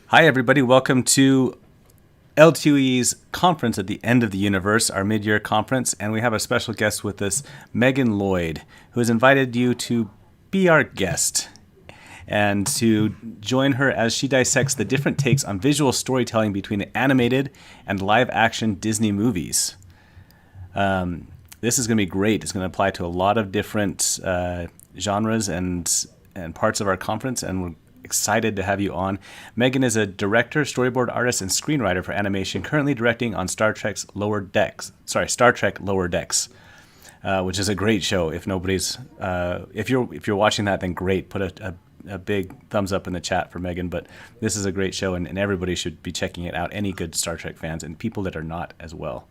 Hi, everybody. Welcome to L2E's conference at the end of the universe, our mid-year conference, and we have a special guest with us, Megan Lloyd, who has invited you to be our guest and to join her as she dissects the different takes on visual storytelling between animated and live-action Disney movies. This is going to be great. It's going to apply to a lot of different genres and parts of our conference, and we're excited to have you on. Megan is a director, storyboard artist, and screenwriter for animation, currently directing on Star Trek Lower Decks, which is a great show. If nobody's, if you're watching that, then great. Put a big thumbs up in the chat for Megan. But this is a great show, and everybody should be checking it out. Any good Star Trek fans and people that are not as well.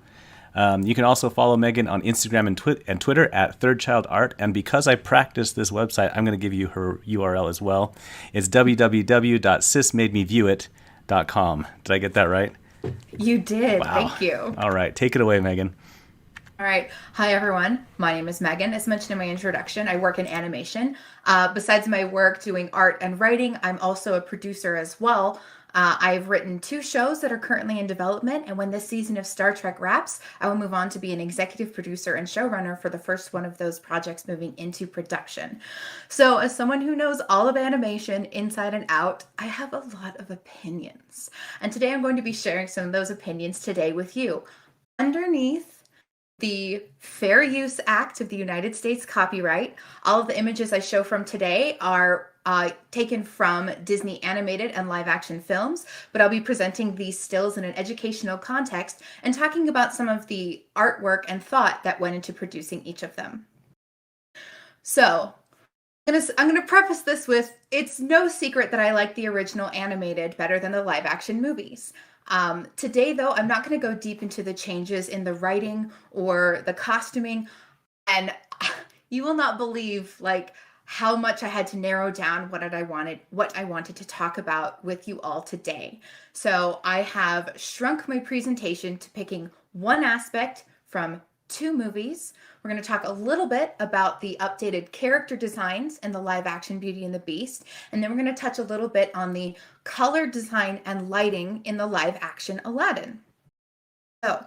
You can also follow Megan on Instagram and Twitter at Third Child Art. And because I practiced this website, I'm going to give you her URL as well. It's www.sismademeview.com. Did I get that right? You did. Wow. Thank you. All right. Take it away, Megan. All right. Hi, everyone. My name is Megan. As mentioned in my introduction, I work in animation. Besides my work doing art and writing, I'm also a producer as well. I've written 2 shows that are currently in development, and when this season of Star Trek wraps, I will move on to be an executive producer and showrunner for the first one of those projects moving into production. So, as someone who knows all of animation inside and out, I have a lot of opinions. And today I'm going to be sharing some of those opinions today with you. Underneath the Fair Use Act of the United States copyright, all of the images I show from today are taken from Disney animated and live action films, but I'll be presenting these stills in an educational context and talking about some of the artwork and thought that went into producing each of them. So, I'm going to preface this with, it's no secret that I like the original animated better than the live action movies. Today, though, I'm not going to go deep into the changes in the writing or the costuming, and you will not believe how much I had to narrow down what I wanted to talk about with you all today. So I have shrunk my presentation to picking one aspect from 2 movies. We're going to talk a little bit about the updated character designs in the live action Beauty and the Beast, and then we're going to touch a little bit on the color design and lighting in the live action Aladdin. So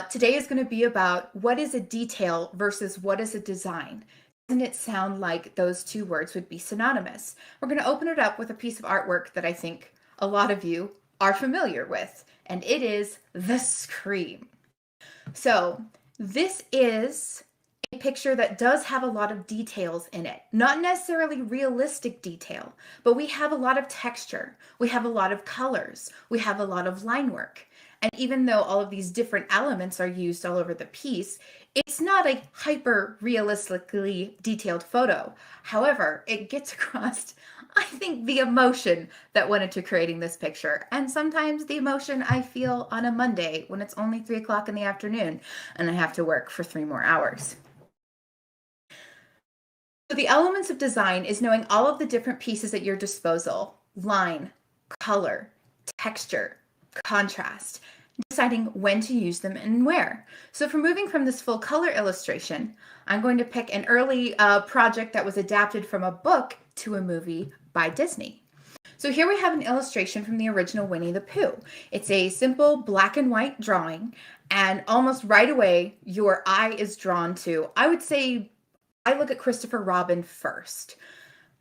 today is going to be about what is a detail versus what is a design. Doesn't it sound like those 2 words would be synonymous? We're going to open it up with a piece of artwork that I think a lot of you are familiar with, and it is the Scream. So this is a picture that does have a lot of details in it. Not necessarily realistic detail, but we have a lot of texture. We have a lot of colors. We have a lot of line work. And even though all of these different elements are used all over the piece, it's not a hyper-realistically detailed photo. However, it gets across, I think, the emotion that went into creating this picture. And sometimes the emotion I feel on a Monday when it's only 3 o'clock in the afternoon and I have to work for 3 more hours. So the elements of design is knowing all of the different pieces at your disposal: line, color, texture, contrast, deciding when to use them and where. So for moving from this full color illustration, I'm going to pick an early project that was adapted from a book to a movie by Disney. So here we have an illustration from the original Winnie the Pooh. It's a simple black and white drawing, and almost right away your eye is drawn to, I would say, I look at Christopher Robin first.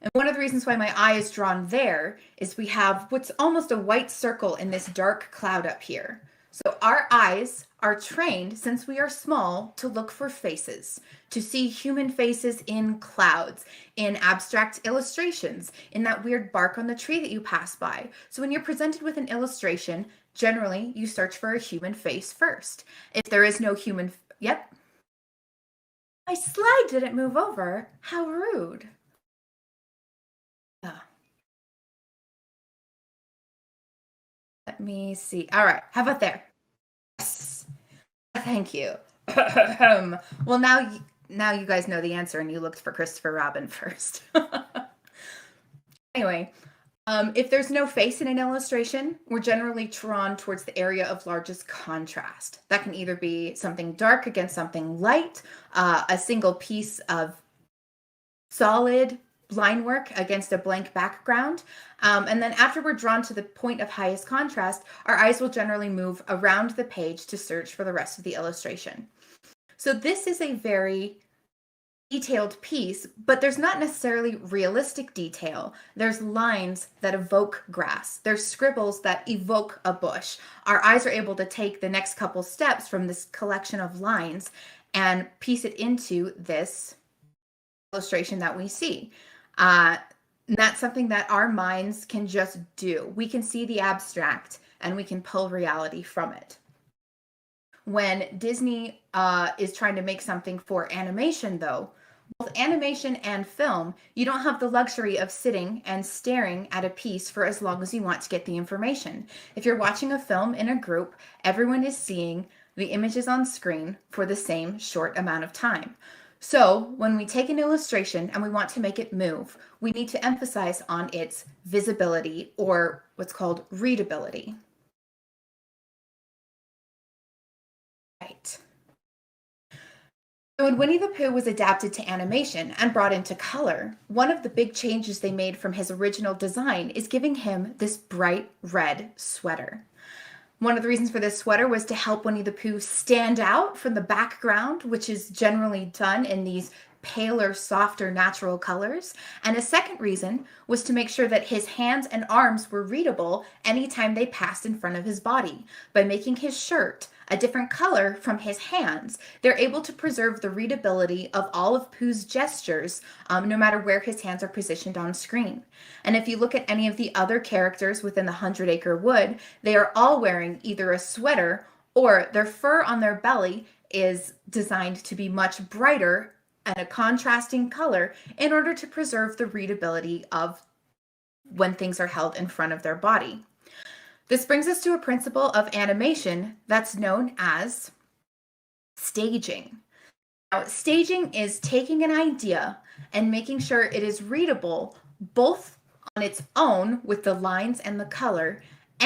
And one of the reasons why my eye is drawn there is we have what's almost a white circle in this dark cloud up here. So our eyes are trained since we are small to look for faces, to see human faces in clouds, in abstract illustrations, in that weird bark on the tree that you pass by. So when you're presented with an illustration, generally you search for a human face first. If there is no human, yep. My slide didn't move over. How rude. Let me see. All right. How about there? Yes. Thank you. Well, now you guys know the answer and you looked for Christopher Robin first. Anyway, if there's no face in an illustration, we're generally drawn towards the area of largest contrast. That can either be something dark against something light, a single piece of solid line work against a blank background. And then after we're drawn to the point of highest contrast, our eyes will generally move around the page to search for the rest of the illustration. So this is a very detailed piece, but there's not necessarily realistic detail. There's lines that evoke grass. There's scribbles that evoke a bush. Our eyes are able to take the next couple steps from this collection of lines and piece it into this illustration that we see. That's something that our minds can just do. We can see the abstract and we can pull reality from it. When Disney is trying to make something for animation, though, both animation and film, you don't have the luxury of sitting and staring at a piece for as long as you want to get the information. If you're watching a film in a group, everyone is seeing the images on screen for the same short amount of time. So when we take an illustration and we want to make it move, we need to emphasize on its visibility, or what's called readability. Right. So when Winnie the Pooh was adapted to animation and brought into color, one of the big changes they made from his original design is giving him this bright red sweater. One of the reasons for this sweater was to help Winnie the Pooh stand out from the background, which is generally done in these paler, softer, natural colors. And a second reason was to make sure that his hands and arms were readable anytime they passed in front of his body. By making his shirt a different color from his hands, they're able to preserve the readability of all of Pooh's gestures, no matter where his hands are positioned on screen. And if you look at any of the other characters within the 100-Acre Wood, they are all wearing either a sweater or their fur on their belly is designed to be much brighter and a contrasting color in order to preserve the readability of when things are held in front of their body. This brings us to a principle of animation that's known as staging. Now, staging is taking an idea and making sure it is readable both on its own with the lines and the color,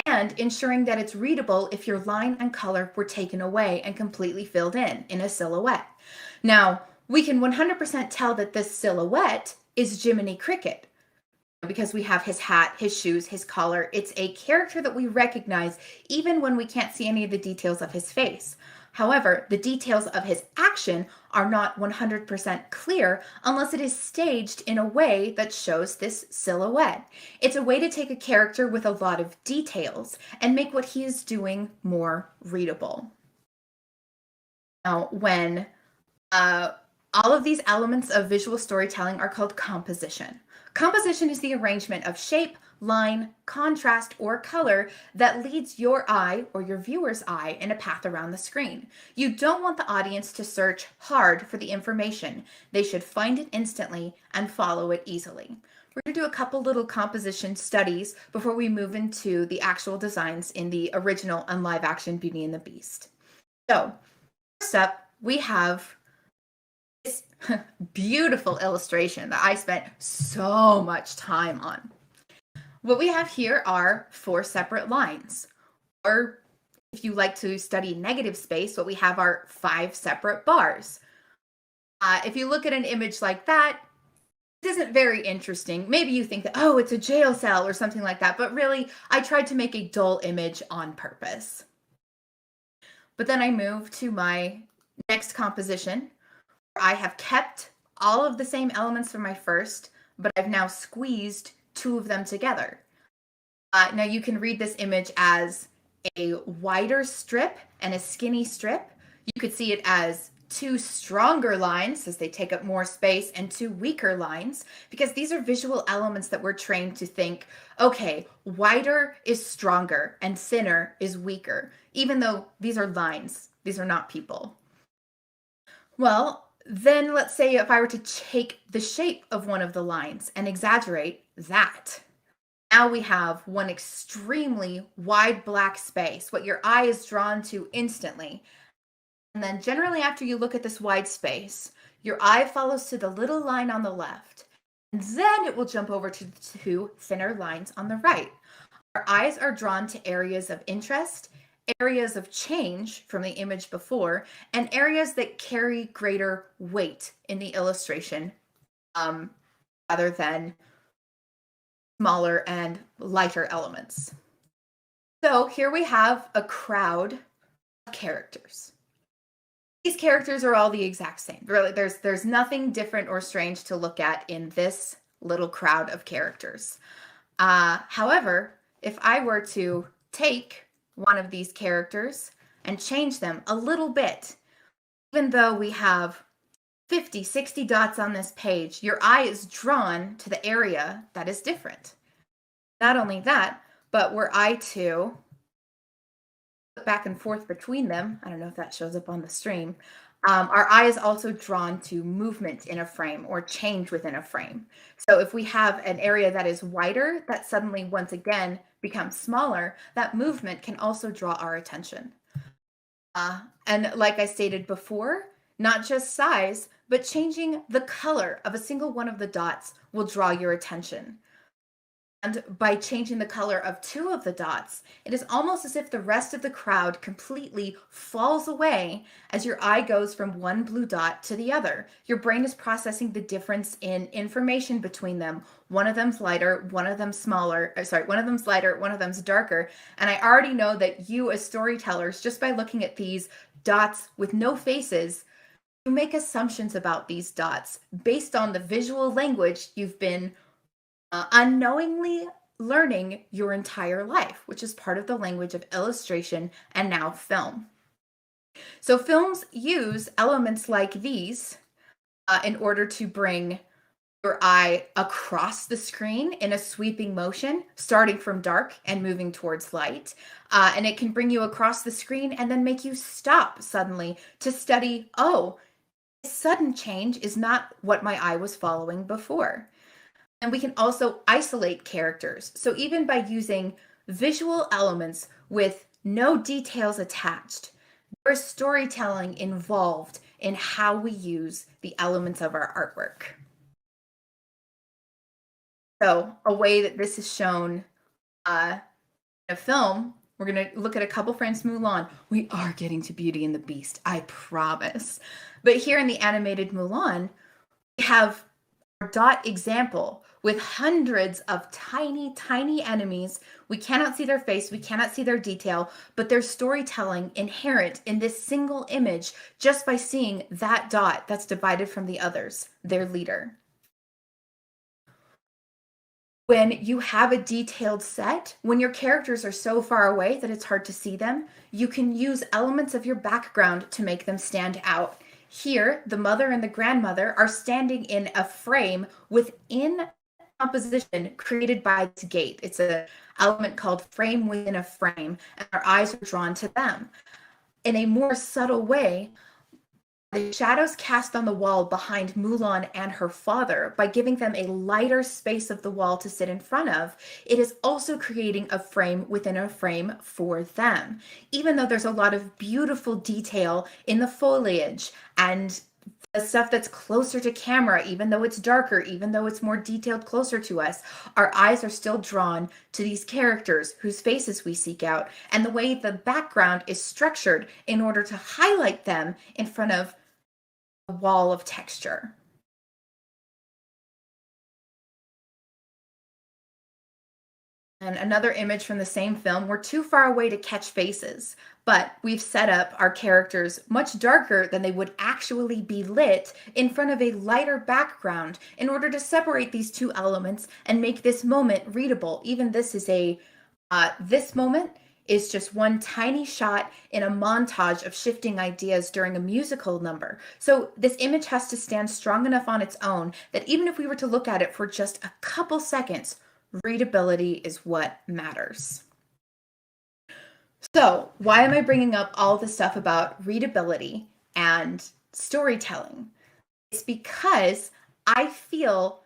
and ensuring that it's readable if your line and color were taken away and completely filled in a silhouette. Now, we can 100% tell that this silhouette is Jiminy Cricket, because we have his hat, his shoes, his collar. It's a character that we recognize even when we can't see any of the details of his face. However, the details of his action are not 100% clear unless it is staged in a way that shows this silhouette. It's a way to take a character with a lot of details and make what he is doing more readable. Now, when all of these elements of visual storytelling are called composition. Composition is the arrangement of shape, line, contrast, or color that leads your eye or your viewer's eye in a path around the screen. You don't want the audience to search hard for the information. They should find it instantly and follow it easily. We're going to do a couple little composition studies before we move into the actual designs in the original and live action Beauty and the Beast. So, first up, we have this beautiful illustration that I spent so much time on. What we have here are 4 separate lines, or if you like to study negative space, what we have are 5 separate bars. If you look at an image like that, it isn't very interesting. Maybe you think that, oh, it's a jail cell or something like that, but really, I tried to make a dull image on purpose. But then I move to my next composition. I have kept all of the same elements from my first, but I've now squeezed 2 of them together. Now you can read this image as a wider strip and a skinny strip. You could see it as 2 stronger lines, as they take up more space, and 2 weaker lines, because these are visual elements that we're trained to think, okay, wider is stronger and thinner is weaker, even though these are lines. These are not people. Well, then let's say if I were to take the shape of one of the lines and exaggerate that. Now we have one extremely wide black space, what your eye is drawn to instantly. And then generally after you look at this wide space, your eye follows to the little line on the left. And then it will jump over to the 2 thinner lines on the right. Our eyes are drawn to areas of interest, areas of change from the image before, and areas that carry greater weight in the illustration rather than smaller and lighter elements. So here we have a crowd of characters. These characters are all the exact same. Really, there's nothing different or strange to look at in this little crowd of characters. However, if I were to take one of these characters and change them a little bit, even though we have 50, 60 dots on this page, your eye is drawn to the area that is different. Not only that, but were I to back and forth between them, I don't know if that shows up on the stream, our eye is also drawn to movement in a frame or change within a frame. So if we have an area that is wider that suddenly once again becomes smaller, that movement can also draw our attention. And like I stated before, not just size, but changing the color of a single one of the dots will draw your attention. And by changing the color of two of the dots, it is almost as if the rest of the crowd completely falls away as your eye goes from one blue dot to the other. Your brain is processing the difference in information between them. One of them's lighter, one of them's smaller, one of them's lighter, one of them's darker. And I already know that you as storytellers, just by looking at these dots with no faces, you make assumptions about these dots based on the visual language you've been unknowingly learning your entire life, which is part of the language of illustration and now film. So films use elements like these in order to bring your eye across the screen in a sweeping motion, starting from dark and moving towards light. And it can bring you across the screen and then make you stop suddenly to study, oh, this sudden change is not what my eye was following before. And we can also isolate characters. So even by using visual elements with no details attached, there's storytelling involved in how we use the elements of our artwork. So a way that this is shown in a film, we're going to look at a couple frames from Mulan. We are getting to Beauty and the Beast, I promise. But here in the animated Mulan, we have our dot example with hundreds of tiny, tiny enemies. We cannot see their face, we cannot see their detail, but there's storytelling inherent in this single image just by seeing that dot that's divided from the others, their leader. When you have a detailed set, when your characters are so far away that it's hard to see them, you can use elements of your background to make them stand out. Here, the mother and the grandmother are standing in a frame within composition created by this gate. It's an element called frame within a frame, and our eyes are drawn to them. In a more subtle way, the shadows cast on the wall behind Mulan and her father, by giving them a lighter space of the wall to sit in front of, it is also creating a frame within a frame for them. Even though there's a lot of beautiful detail in the foliage and the stuff that's closer to camera, even though it's darker, even though it's more detailed closer to us, our eyes are still drawn to these characters whose faces we seek out, and the way the background is structured in order to highlight them in front of a wall of texture. And another image from the same film, we're too far away to catch faces, but we've set up our characters much darker than they would actually be lit in front of a lighter background in order to separate these two elements and make this moment readable. Even this is this moment is just one tiny shot in a montage of shifting ideas during a musical number. So this image has to stand strong enough on its own that even if we were to look at it for just a couple seconds, readability is what matters. So why am I bringing up all the stuff about readability and storytelling? It's because I feel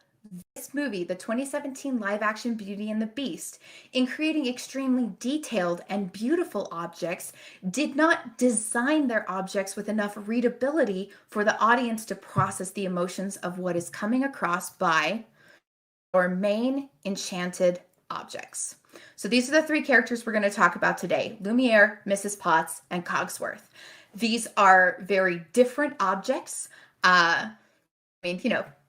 this movie, the 2017 live action Beauty and the Beast, in creating extremely detailed and beautiful objects, did not design their objects with enough readability for the audience to process the emotions of what is coming across by our main enchanted objects. So these are the three characters we're going to talk about today: Lumiere, Mrs. Potts, and Cogsworth. These are very different objects.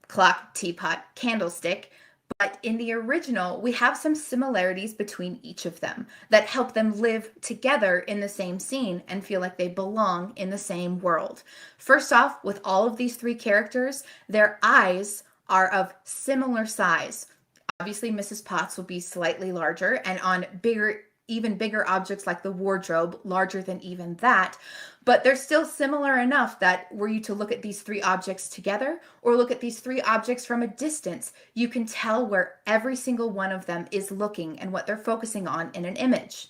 clock, teapot, candlestick. But in the original, we have some similarities between each of them that help them live together in the same scene and feel like they belong in the same world. First off, with all of these three characters, their eyes are of similar size. Obviously, Mrs. Potts will be slightly larger, and on even bigger objects like the wardrobe, larger than even that. But they're still similar enough that were you to look at these three objects together or look at these three objects from a distance, you can tell where every single one of them is looking and what they're focusing on in an image.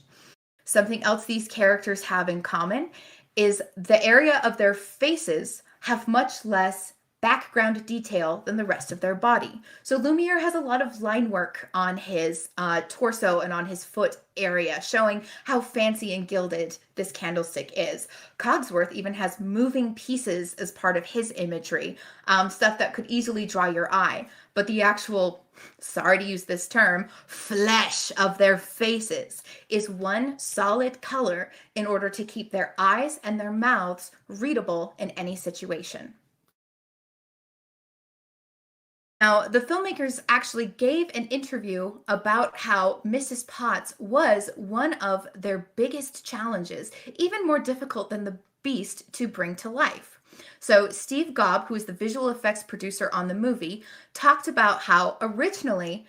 Something else these characters have in common is the area of their faces have much less background detail than the rest of their body. So Lumiere has a lot of line work on his torso and on his foot area, showing how fancy and gilded this candlestick is. Cogsworth even has moving pieces as part of his imagery, stuff that could easily draw your eye. But the actual, sorry to use this term, flesh of their faces is one solid color in order to keep their eyes and their mouths readable in any situation. Now, the filmmakers actually gave an interview about how Mrs. Potts was one of their biggest challenges, even more difficult than the Beast to bring to life. So, Steve Gobb, who is the visual effects producer on the movie, talked about how originally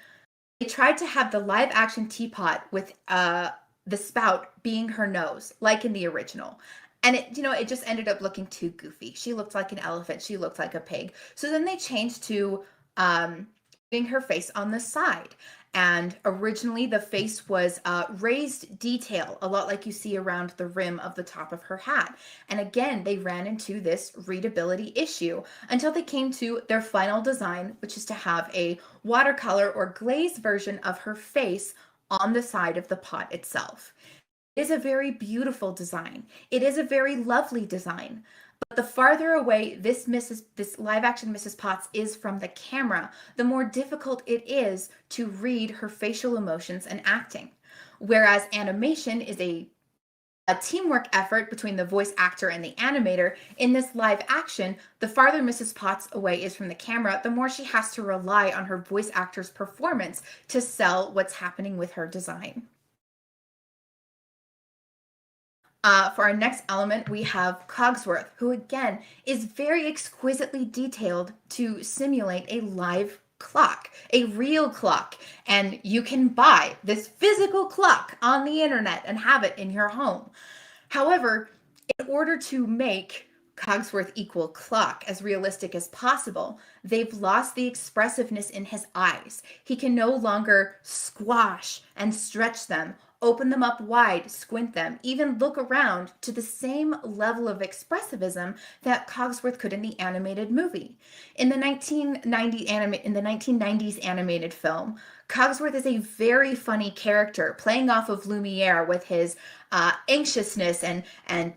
they tried to have the live action teapot with the spout being her nose, like in the original. And it just ended up looking too goofy. She looked like an elephant. She looked like a pig. So then they changed to putting her face on the side. And originally the face was raised detail, a lot like you see around the rim of the top of her hat. And again, they ran into this readability issue until they came to their final design, which is to have a watercolor or glaze version of her face on the side of the pot itself. It is a very beautiful design. It is a very lovely design. But the farther away this live action Mrs. Potts is from the camera, the more difficult it is to read her facial emotions and acting. Whereas animation is a teamwork effort between the voice actor and the animator, in this live action, the farther Mrs. Potts away is from the camera, the more she has to rely on her voice actor's performance to sell what's happening with her design. For our next element, we have Cogsworth, who again is very exquisitely detailed to simulate a live clock, a real clock. And you can buy this physical clock on the internet and have it in your home. However, in order to make Cogsworth equal clock as realistic as possible, they've lost the expressiveness in his eyes. He can no longer squash and stretch them, open them up wide, squint them, even look around to the same level of expressivism that Cogsworth could in the animated movie. In the 1990s animated film, Cogsworth is a very funny character, playing off of Lumiere with his anxiousness and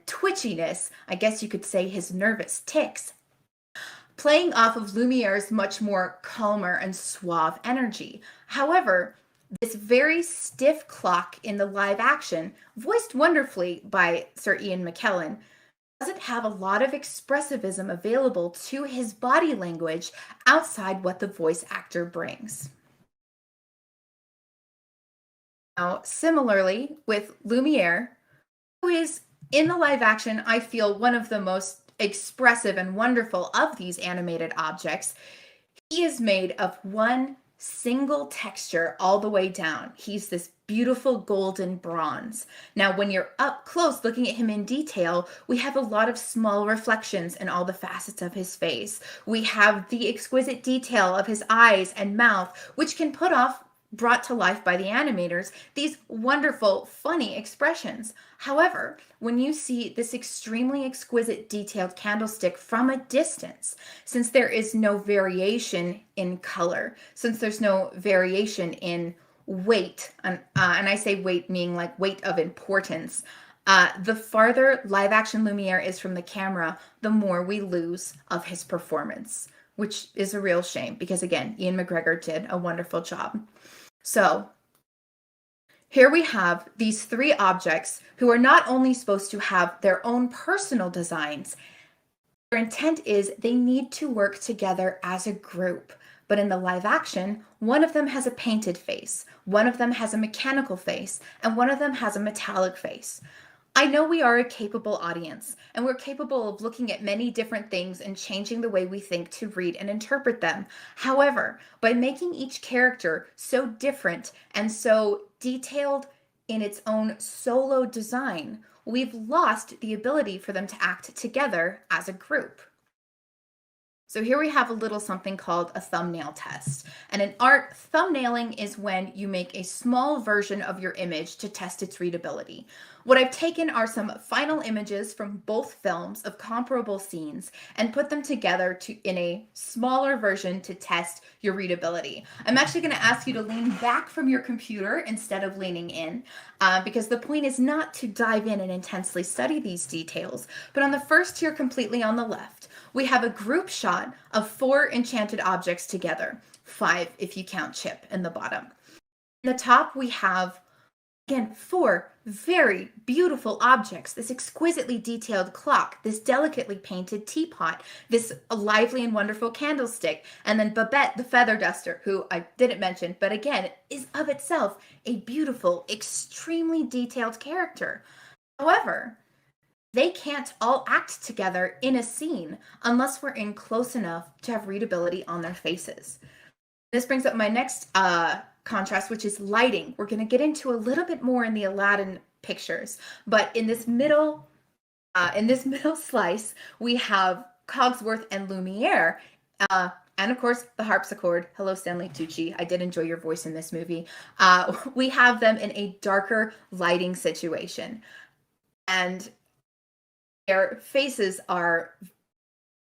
twitchiness. I guess you could say his nervous tics. Playing off of Lumiere's much more calmer and suave energy. However, this very stiff clock in the live action, voiced wonderfully by Sir Ian McKellen, doesn't have a lot of expressivism available to his body language outside what the voice actor brings. Now, similarly with Lumiere, who is in the live action, I feel one of the most expressive and wonderful of these animated objects, he is made of one single texture all the way down. He's this beautiful golden bronze. Now, when you're up close looking at him in detail, we have a lot of small reflections in all the facets of his face. We have the exquisite detail of his eyes and mouth, which can brought to life by the animators, these wonderful, funny expressions. However, when you see this extremely exquisite detailed candlestick from a distance, since there is no variation in color, since there's no variation in weight, and I say weight meaning like weight of importance, the farther live action Lumiere is from the camera, the more we lose of his performance, which is a real shame because, again, Ian McGregor did a wonderful job. So here we have these three objects who are not only supposed to have their own personal designs, Their intent is they need to work together as a group. But in the live action, one of them has a painted face, one of them has a mechanical face, and one of them has a metallic face. I know we are a capable audience, and we're capable of looking at many different things and changing the way we think to read and interpret them. However, by making each character so different and so detailed in its own solo design, we've lost the ability for them to act together as a group. So here we have a little something called a thumbnail test. And in art, thumbnailing is when you make a small version of your image to test its readability. What I've taken are some final images from both films of comparable scenes and put them together in a smaller version to test your readability. I'm actually going to ask you to lean back from your computer instead of leaning in, because the point is not to dive in and intensely study these details. But on the first here, completely on the left, we have a group shot of 4 enchanted objects together, 5 if you count Chip in the bottom. In the top, we have, again, 4 very beautiful objects. This exquisitely detailed clock, this delicately painted teapot, this lively and wonderful candlestick, and then Babette the feather duster, who I didn't mention, but again, is of itself a beautiful, extremely detailed character. However, they can't all act together in a scene unless we're in close enough to have readability on their faces. This brings up my next contrast, which is lighting. We're going to get into a little bit more in the Aladdin pictures, but in this middle slice, we have Cogsworth and Lumiere, and of course the harpsichord. Hello, Stanley Tucci. I did enjoy your voice in this movie. We have them in a darker lighting situation, and their faces are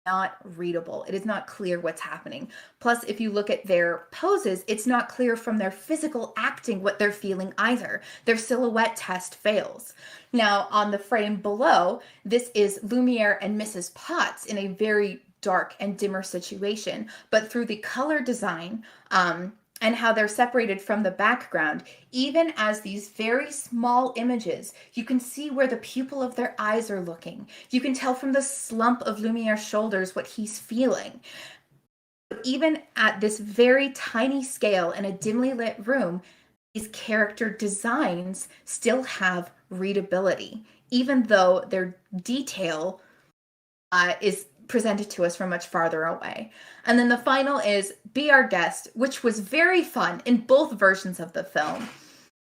not readable. It is not clear what's happening. Plus, if you look at their poses, it's not clear from their physical acting what they're feeling either. Their silhouette test fails. Now, on the frame below, this is Lumiere and Mrs. Potts in a very dark and dimmer situation, but through the color design, and how they're separated from the background, even as these very small images, you can see where the pupil of their eyes are looking. You can tell from the slump of Lumiere's shoulders what he's feeling. Even at this very tiny scale in a dimly lit room, these character designs still have readability, even though their detail is presented to us from much farther away. And then the final is Be Our Guest, which was very fun in both versions of the film.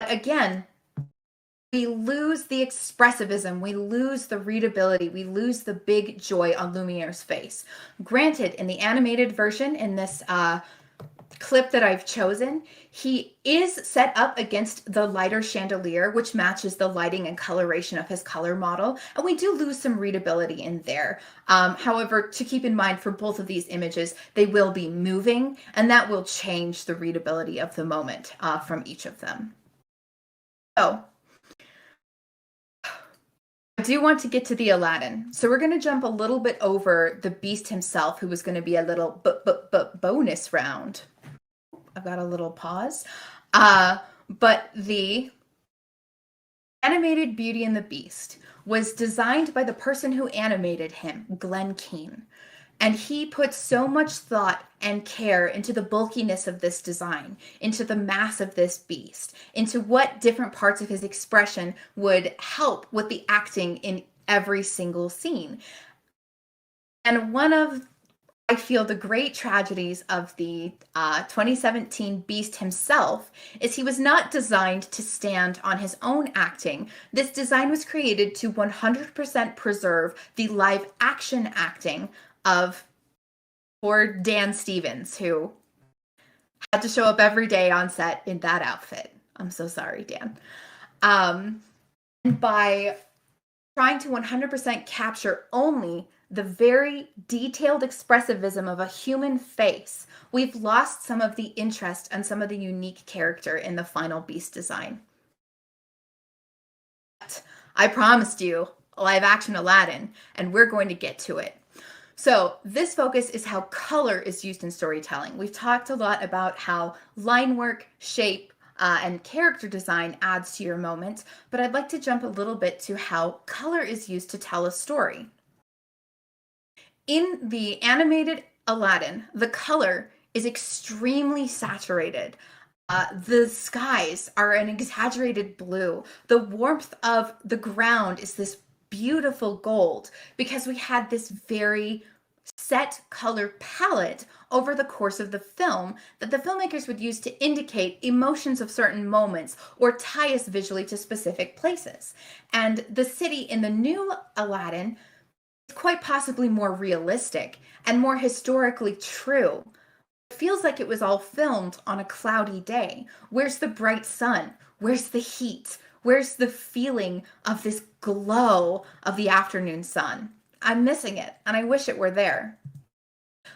But again, we lose the expressivism, we lose the readability, we lose the big joy on Lumiere's face. Granted, in the animated version, in this clip that I've chosen, he is set up against the lighter chandelier, which matches the lighting and coloration of his color model, and we do lose some readability in there. However, to keep in mind for both of these images, they will be moving, and that will change the readability of the moment from each of them. So, I do want to get to the Aladdin. So we're going to jump a little bit over the Beast himself, who was going to be a little bonus round. I've got a little pause. But the animated Beauty and the Beast was designed by the person who animated him, Glenn Keane. And he put so much thought and care into the bulkiness of this design, into the mass of this beast, into what different parts of his expression would help with the acting in every single scene. And one of, I feel, the great tragedies of the 2017 Beast himself is he was not designed to stand on his own acting. This design was created to 100% preserve the live action acting of poor Dan Stevens, who had to show up every day on set in that outfit. I'm so sorry, Dan. And by trying to 100% capture only the very detailed expressivism of a human face, we've lost some of the interest and some of the unique character in the final Beast design. But I promised you a live action Aladdin, and we're going to get to it. So this focus is how color is used in storytelling. We've talked a lot about how line work, shape, and character design adds to your moment, but I'd like to jump a little bit to how color is used to tell a story. In the animated Aladdin, the color is extremely saturated. The skies are an exaggerated blue. The warmth of the ground is this beautiful gold because we had this very set color palette over the course of the film that the filmmakers would use to indicate emotions of certain moments or tie us visually to specific places. And the city in the new Aladdin is quite possibly more realistic and more historically true. It feels like it was all filmed on a cloudy day. Where's the bright sun? Where's the heat? Where's the feeling of this glow of the afternoon sun? I'm missing it, and I wish it were there.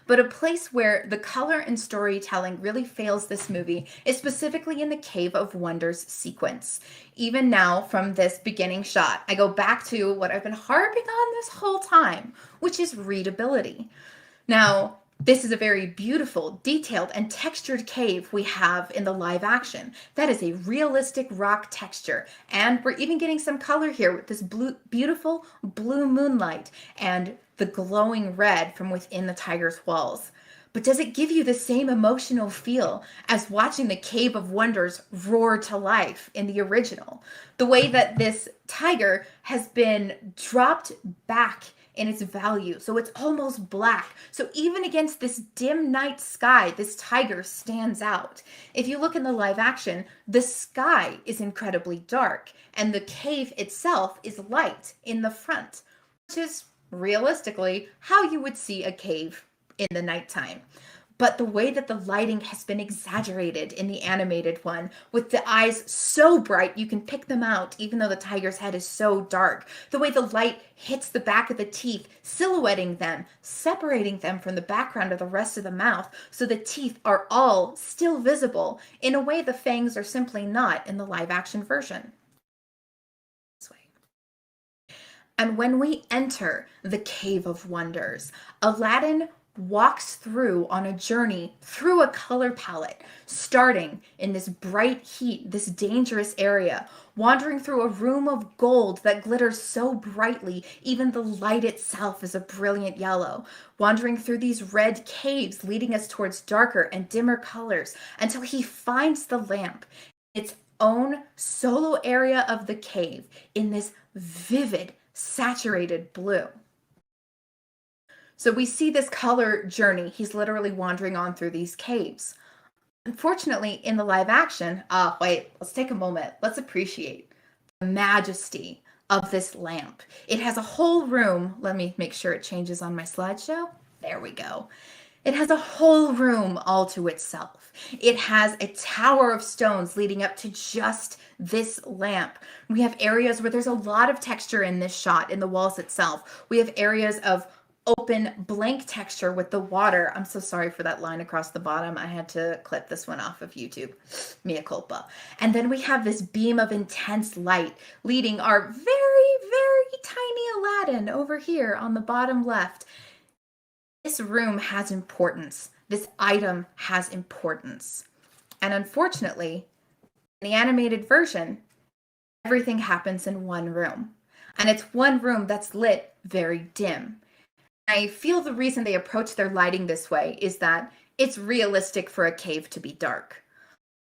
But a place where the color and storytelling really fails this movie is specifically in the Cave of Wonders sequence. Even now, from this beginning shot, I go back to what I've been harping on this whole time, which is readability. Now, this is a very beautiful, detailed, and textured cave we have in the live action. That is a realistic rock texture. And we're even getting some color here with this beautiful blue moonlight and the glowing red from within the tiger's walls. But does it give you the same emotional feel as watching the Cave of Wonders roar to life in the original? The way that this tiger has been dropped back in its value, so it's almost black. So even against this dim night sky, this tiger stands out. If you look in the live action, the sky is incredibly dark, and the cave itself is light in the front, which is realistically how you would see a cave in the nighttime. But the way that the lighting has been exaggerated in the animated one, with the eyes so bright you can pick them out even though the tiger's head is so dark. The way the light hits the back of the teeth, silhouetting them, separating them from the background of the rest of the mouth so the teeth are all still visible in a way the fangs are simply not in the live action version. This way. And when we enter the Cave of Wonders, Aladdin walks through on a journey through a color palette, starting in this bright heat, this dangerous area, wandering through a room of gold that glitters so brightly, even the light itself is a brilliant yellow, wandering through these red caves, leading us towards darker and dimmer colors until he finds the lamp, its own solo area of the cave in this vivid, saturated blue. So we see this color journey. He's literally wandering on through these caves. Unfortunately, in the live action, wait, let's take a moment. Let's appreciate the majesty of this lamp. It has a whole room. Let me make sure it changes on my slideshow. There we go. It has a whole room all to itself. It has a tower of stones leading up to just this lamp. We have areas where there's a lot of texture in this shot, in the walls itself. We have areas of open blank texture with the water. I'm so sorry for that line across the bottom. I had to clip this one off of YouTube. Mea culpa. And then we have this beam of intense light leading our very, very tiny Aladdin over here on the bottom left. This room has importance. This item has importance. And unfortunately, in the animated version, everything happens in one room. And it's one room that's lit very dim. I feel the reason they approach their lighting this way is that it's realistic for a cave to be dark.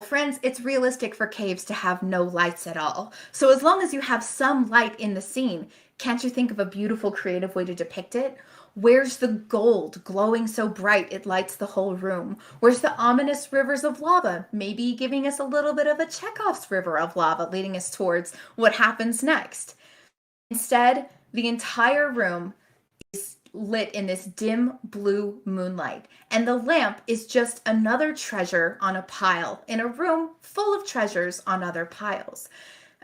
Friends, it's realistic for caves to have no lights at all. So as long as you have some light in the scene, can't you think of a beautiful creative way to depict it? Where's the gold glowing so bright it lights the whole room? Where's the ominous rivers of lava, maybe giving us a little bit of a Chekhov's river of lava leading us towards what happens next? Instead, the entire room is lit in this dim blue moonlight, and the lamp is just another treasure on a pile in a room full of treasures on other piles.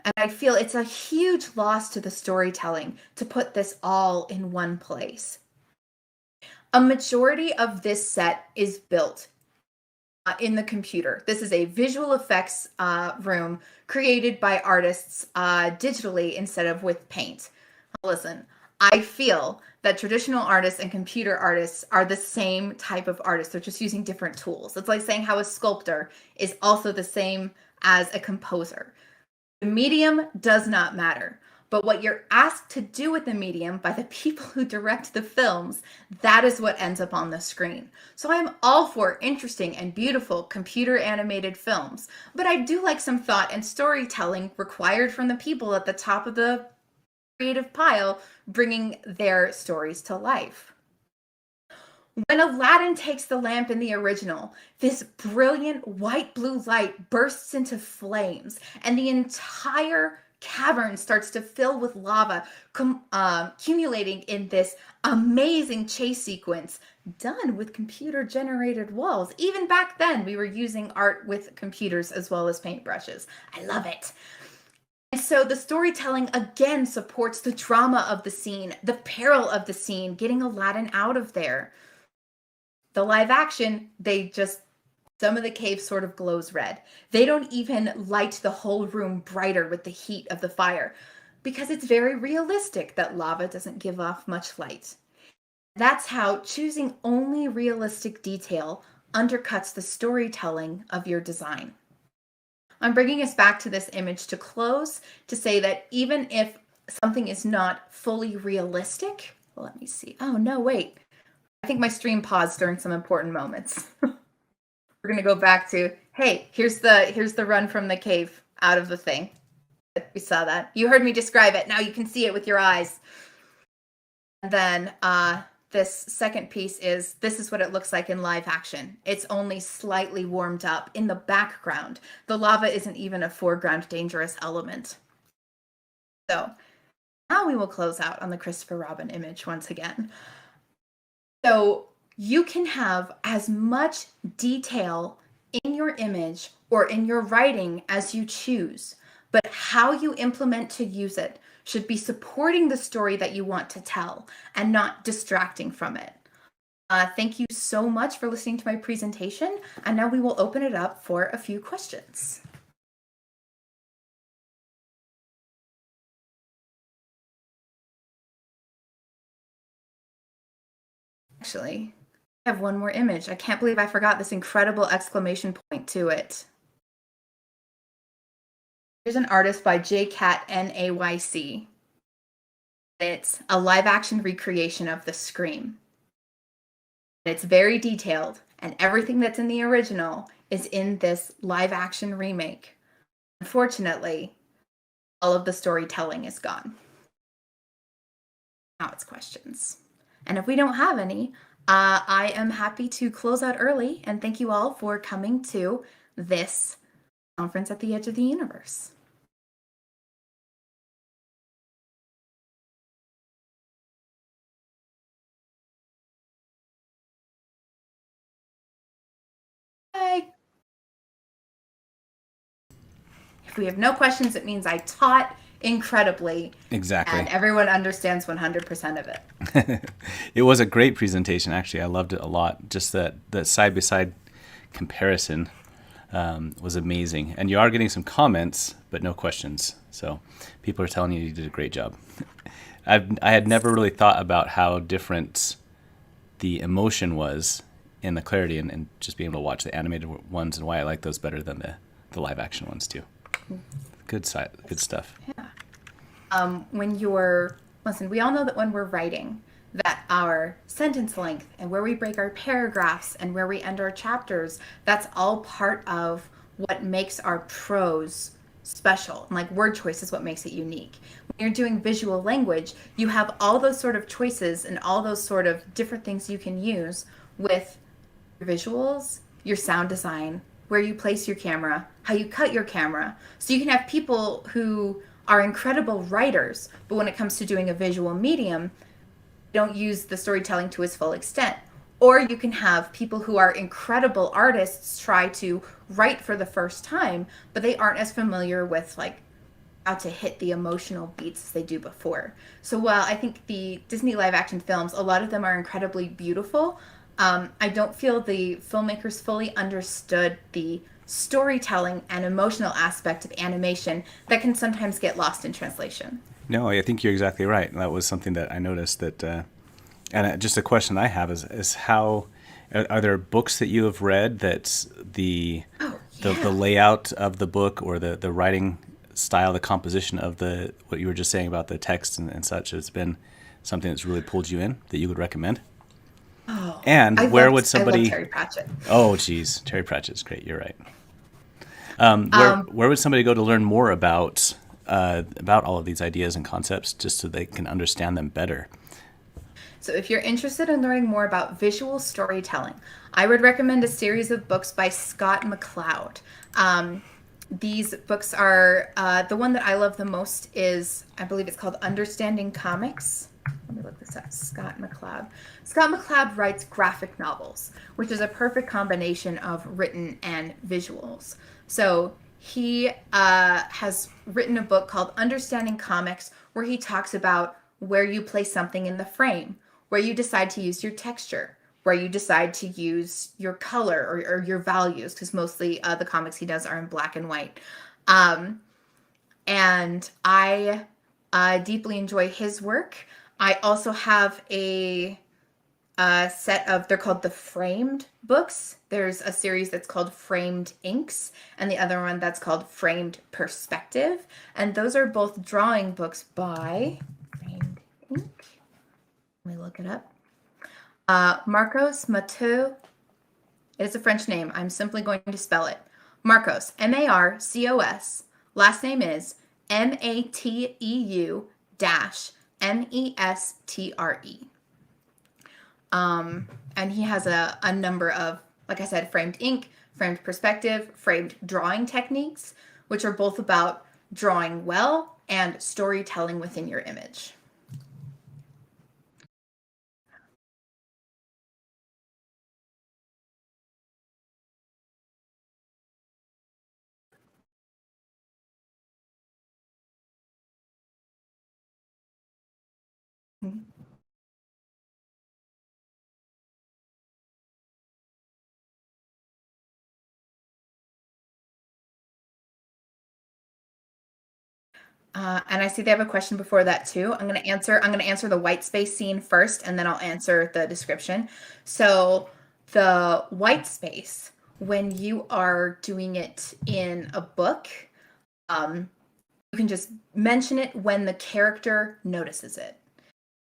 And I feel it's a huge loss to the storytelling to put this all in one place. A majority of this set is built in the computer. This is a visual effects room created by artists digitally instead of with paint. Listen, I feel that traditional artists and computer artists are the same type of artists. They're just using different tools. It's like saying how a sculptor is also the same as a composer. The medium does not matter. But what you're asked to do with the medium by the people who direct the films, that is what ends up on the screen. So I'm all for interesting and beautiful computer animated films, but I do like some thought and storytelling required from the people at the top of the creative pile bringing their stories to life. When Aladdin takes the lamp in the original, this brilliant white blue light bursts into flames, and the entire cavern starts to fill with lava, accumulating in this amazing chase sequence done with computer generated walls. Even back then, we were using art with computers as well as paintbrushes. I love it. And so the storytelling again supports the drama of the scene, the peril of the scene, getting Aladdin out of there. The live action, some of the cave sort of glows red. They don't even light the whole room brighter with the heat of the fire because it's very realistic that lava doesn't give off much light. That's how choosing only realistic detail undercuts the storytelling of your design. I'm bringing us back to this image to close to say that even if something is not fully realistic, let me see. Oh, no, wait. I think my stream paused during some important moments. We're going to go back to, hey, here's the run from the cave out of the thing. We saw that. You heard me describe it. Now you can see it with your eyes. And then this second piece this is what it looks like in live action. It's only slightly warmed up in the background. The lava isn't even a foreground dangerous element. So now we will close out on the Christopher Robin image once again. So you can have as much detail in your image or in your writing as you choose, but how you implement to use it should be supporting the story that you want to tell and not distracting from it. Thank you so much for listening to my presentation, and now we will open it up for a few questions. Actually, I have one more image. I can't believe I forgot this incredible exclamation point to it. Here's an artist by JCatNayc. It's a live action recreation of The Scream. It's very detailed, and everything that's in the original is in this live action remake. Unfortunately, all of the storytelling is gone. Now it's questions. And if we don't have any, I am happy to close out early and thank you all for coming to this conference at the edge of the universe. Bye. If we have no questions, it means I taught incredibly. Exactly. And everyone understands 100% of it. It was a great presentation, actually. I loved it a lot. Just that side-by-side comparison was amazing. And you are getting some comments, but no questions. So people are telling you did a great job. I had never really thought about how different the emotion was in the clarity and just being able to watch the animated ones and why I like those better than the live action ones too. Good stuff. Yeah. Listen, we all know that when we're writing, that our sentence length and where we break our paragraphs and where we end our chapters, that's all part of what makes our prose special. And like word choice is what makes it unique. When you're doing visual language, you have all those sort of choices and all those sort of different things you can use with your visuals, your sound design, where you place your camera, how you cut your camera. So you can have people who are incredible writers, but when it comes to doing a visual medium, don't use the storytelling to its full extent. Or you can have people who are incredible artists try to write for the first time, but they aren't as familiar with like how to hit the emotional beats as they do before. So while I think the Disney live action films, a lot of them are incredibly beautiful, I don't feel the filmmakers fully understood the storytelling and emotional aspect of animation that can sometimes get lost in translation. No, I think you're exactly right. That was something that I noticed that, and just a question I have is how, are there books that you have read that's the layout of the book or the writing style, the composition of the what you were just saying about the text and such has been something that's really pulled you in that you would recommend? Oh, And where would I love somebody? Terry Pratchett. Oh, geez, Terry Pratchett's great. You're right. Um, Where would somebody go to learn more about all of these ideas and concepts, just so they can understand them better? So, if you're interested in learning more about visual storytelling, I would recommend a series of books by Scott McCloud. These books are the one that I love the most is, I believe it's called Understanding Comics. Let me look this up. Scott McCloud. Scott McCloud writes graphic novels, which is a perfect combination of written and visuals. So he has written a book called Understanding Comics, where he talks about where you place something in the frame, where you decide to use your texture, where you decide to use your color or your values, because mostly the comics he does are in black and white. And I deeply enjoy his work. I also have a set of, they're called the Framed books. There's a series that's called Framed Inks, and the other one that's called Framed Perspective. And those are both drawing books by Framed Ink. Let me look it up. Marcos Mateu. It is a French name. I'm simply going to spell it. Marcos, Marcos. Last name is Mateu Mestre. And he has a number of, like I said, framed ink, framed perspective, framed drawing techniques, which are both about drawing well and storytelling within your image. And I see they have a question before that too. I'm going to answer. I'm going to answer the white space scene first, and then I'll answer the description. So the white space, when you are doing it in a book, you can just mention it when the character notices it.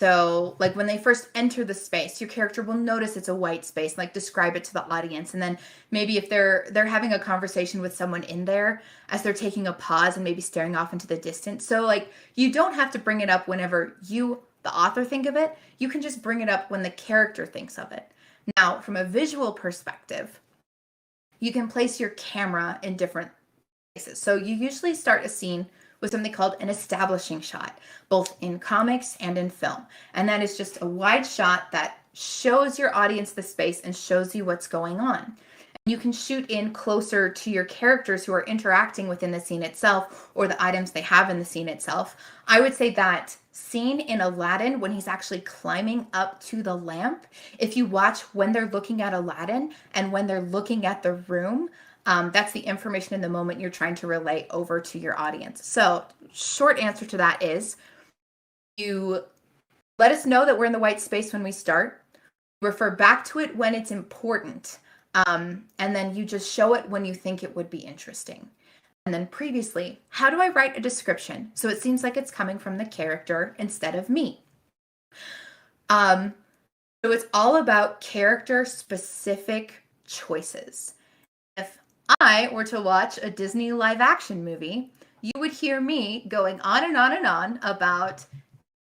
So, like when they first enter the space, your character will notice it's a white space, like describe it to the audience, and then maybe if they're having a conversation with someone in there as they're taking a pause and maybe staring off into the distance. So, like you don't have to bring it up whenever you, the author, think of it. You can just bring it up when the character thinks of it. Now, from a visual perspective, you can place your camera in different places. So you usually start a scene with something called an establishing shot, both in comics and in film. And that is just a wide shot that shows your audience the space and shows you what's going on. And you can shoot in closer to your characters who are interacting within the scene itself or the items they have in the scene itself. I would say that scene in Aladdin when he's actually climbing up to the lamp, if you watch when they're looking at Aladdin and when they're looking at the room, that's the information in the moment you're trying to relay over to your audience. So, short answer to that is you let us know that we're in the white space when we start, refer back to it when it's important, and then you just show it when you think it would be interesting. And then previously, how do I write a description so it seems like it's coming from the character instead of me? So it's all about character specific choices. If I were to watch a Disney live action movie, you would hear me going on and on and on about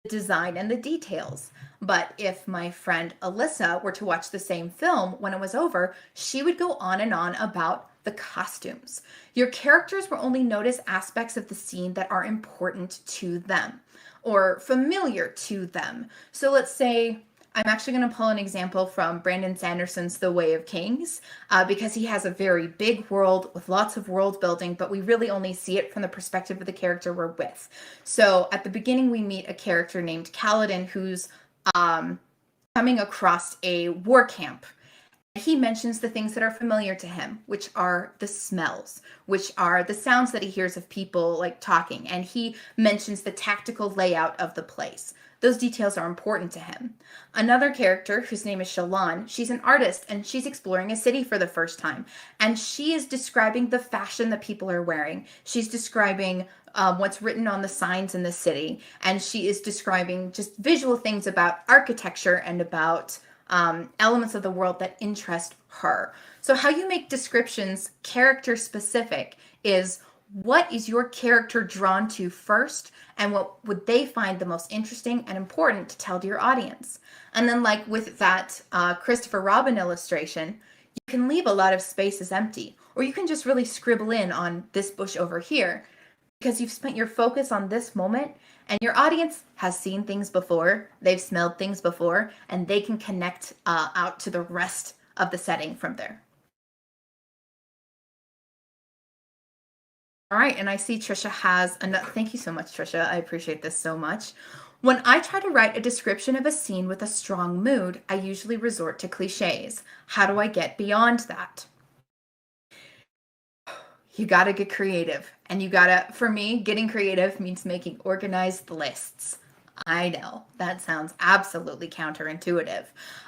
the design and the details. But if my friend Alyssa were to watch the same film when it was over, she would go on and on about the costumes. Your characters will only notice aspects of the scene that are important to them or familiar to them. So let's say I'm actually going to pull an example from Brandon Sanderson's The Way of Kings because he has a very big world with lots of world building, but we really only see it from the perspective of the character we're with. So at the beginning, we meet a character named Kaladin who's coming across a war camp. He mentions the things that are familiar to him, which are the smells, which are the sounds that he hears of people like talking, and he mentions the tactical layout of the place. Those details are important to him. Another character, whose name is Shalon, she's an artist and she's exploring a city for the first time. And she is describing the fashion that people are wearing. She's describing what's written on the signs in the city. And she is describing just visual things about architecture and about elements of the world that interest her. So how you make descriptions character specific is, what is your character drawn to first, and what would they find the most interesting and important to tell to your audience? And then, like with that Christopher Robin illustration, you can leave a lot of spaces empty, or you can just really scribble in on this bush over here, because you've spent your focus on this moment, and your audience has seen things before, they've smelled things before, and they can connect out to the rest of the setting from there. All right, and I see Trisha has another. Thank you so much, Trisha. I appreciate this so much. When I try to write a description of a scene with a strong mood, I usually resort to cliches. How do I get beyond that? You gotta get creative. And you gotta, for me, getting creative means making organized lists. I know, that sounds absolutely counterintuitive.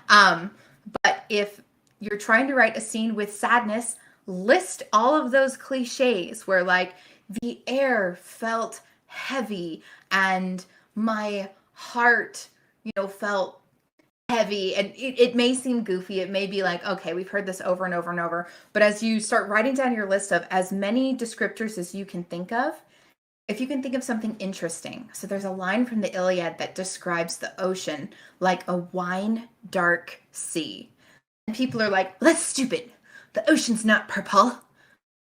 But if you're trying to write a scene with sadness, list all of those cliches where, like, the air felt heavy and my heart, felt heavy. And it may seem goofy. It may be like, okay, we've heard this over and over and over. But as you start writing down your list of as many descriptors as you can think of, if you can think of something interesting. So there's a line from the Iliad that describes the ocean like a wine dark sea. And people are like, well, that's stupid. The ocean's not purple.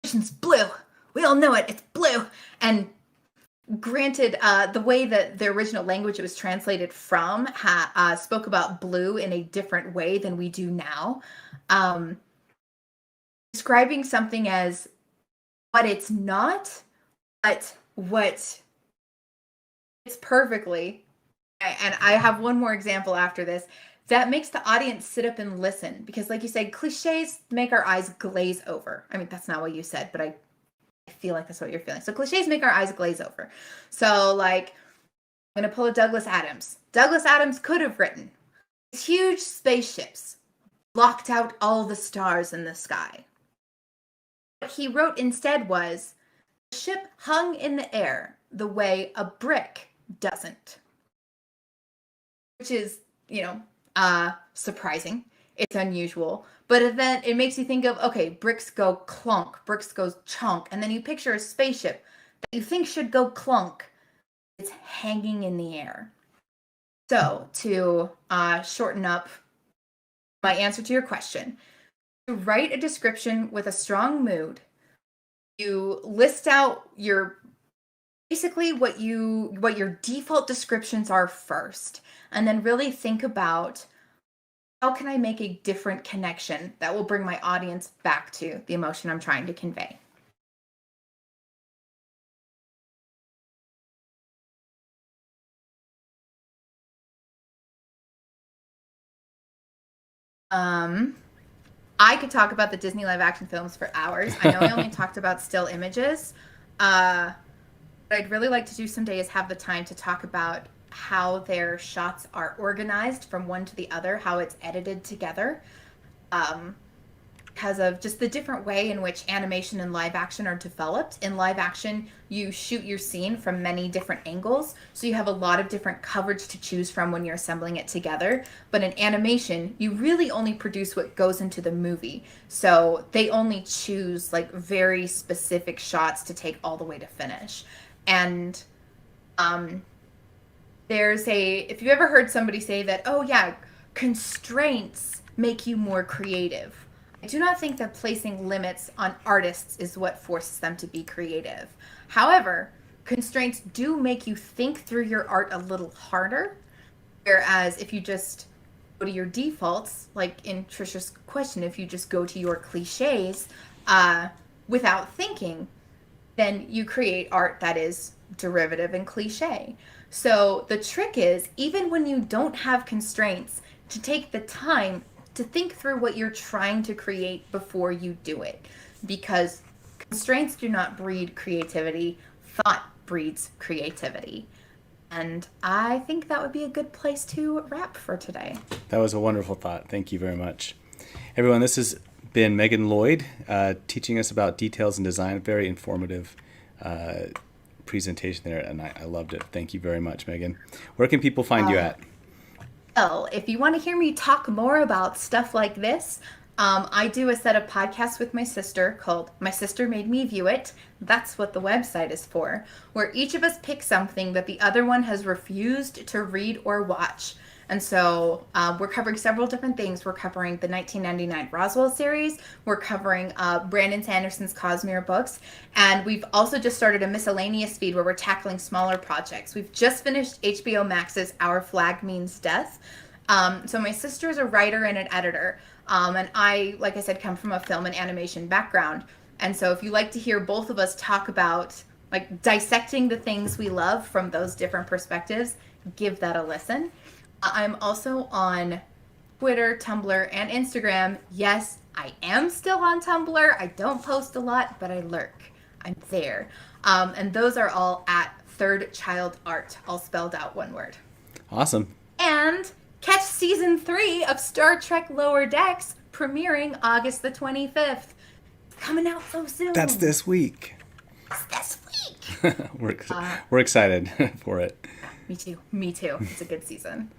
The ocean's blue. We all know it. It's blue. And granted, the way that the original language it was translated from spoke about blue in a different way than we do now. Describing something as what it's not, but what it's perfectly. And I have one more example after this. That makes the audience sit up and listen, because like you said, cliches make our eyes glaze over. I mean, that's not what you said, but I feel like that's what you're feeling. So cliches make our eyes glaze over. So like, I'm going to pull a Douglas Adams. Douglas Adams could have written, these huge spaceships blocked out all the stars in the sky. What he wrote instead was, the ship hung in the air the way a brick doesn't. Which is, surprising. It's unusual. But then it makes you think of, okay, bricks go clunk, bricks goes chunk, and then you picture a spaceship that you think should go clunk. It's hanging in the air. So to shorten up my answer to your question, to write a description with a strong mood, you list out basically what your default descriptions are first, and then really think about, how can I make a different connection that will bring my audience back to the emotion I'm trying to convey? I could talk about the Disney live action films for hours. I know I only talked about still images. What I'd really like to do someday is have the time to talk about how their shots are organized from one to the other, how it's edited together, because of just the different way in which animation and live action are developed. In live action, you shoot your scene from many different angles, so you have a lot of different coverage to choose from when you're assembling it together. But in animation, you really only produce what goes into the movie, so they only choose like very specific shots to take all the way to finish. And if you've ever heard somebody say that, oh yeah, constraints make you more creative. I do not think that placing limits on artists is what forces them to be creative. However, constraints do make you think through your art a little harder. Whereas if you just go to your defaults, like in Trisha's question, if you just go to your cliches without thinking, then you create art that is derivative and cliche. So the trick is, even when you don't have constraints, to take the time to think through what you're trying to create before you do it, because constraints do not breed creativity, thought breeds creativity. And I think that would be a good place to wrap for today. That was a wonderful thought. Thank you very much. Everyone, this has been Megan Lloyd teaching us about details in design. Very informative presentation there, and I loved it. Thank you very much, Megan. Where can people find you at? Well, if you want to hear me talk more about stuff like this, I do a set of podcasts with my sister called My Sister Made Me View It. That's what the website is for, where each of us picks something that the other one has refused to read or watch. And so we're covering several different things. We're covering the 1999 Roswell series. We're covering Brandon Sanderson's Cosmere books. And we've also just started a miscellaneous feed where we're tackling smaller projects. We've just finished HBO Max's Our Flag Means Death. So my sister is a writer and an editor. And I, like I said, come from a film and animation background. And so if you like to hear both of us talk about like dissecting the things we love from those different perspectives, give that a listen. I'm also on Twitter, Tumblr, and Instagram. Yes, I am still on Tumblr. I don't post a lot, but I lurk. I'm there. And those are all at Third Child Art, all spelled out one word. Awesome. And catch season 3 of Star Trek Lower Decks, premiering August the 25th. It's coming out so soon. That's this week. It's this week. We're excited for it. Me too. It's a good season.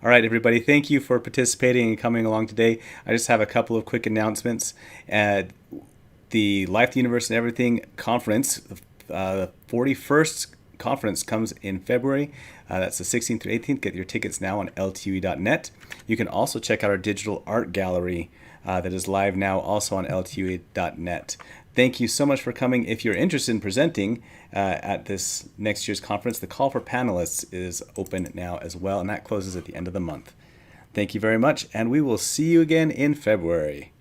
All right, everybody, thank you for participating and coming along today. I just have a couple of quick announcements. The Life, the Universe, and Everything conference, the 41st conference comes in February. That's the 16th through 18th. Get your tickets now on ltue.net. You can also check out our digital art gallery that is live now also on ltue.net. Thank you so much for coming. If you're interested in presenting at this next year's conference, the call for panelists is open now as well, and that closes at the end of the month. Thank you very much, and we will see you again in February.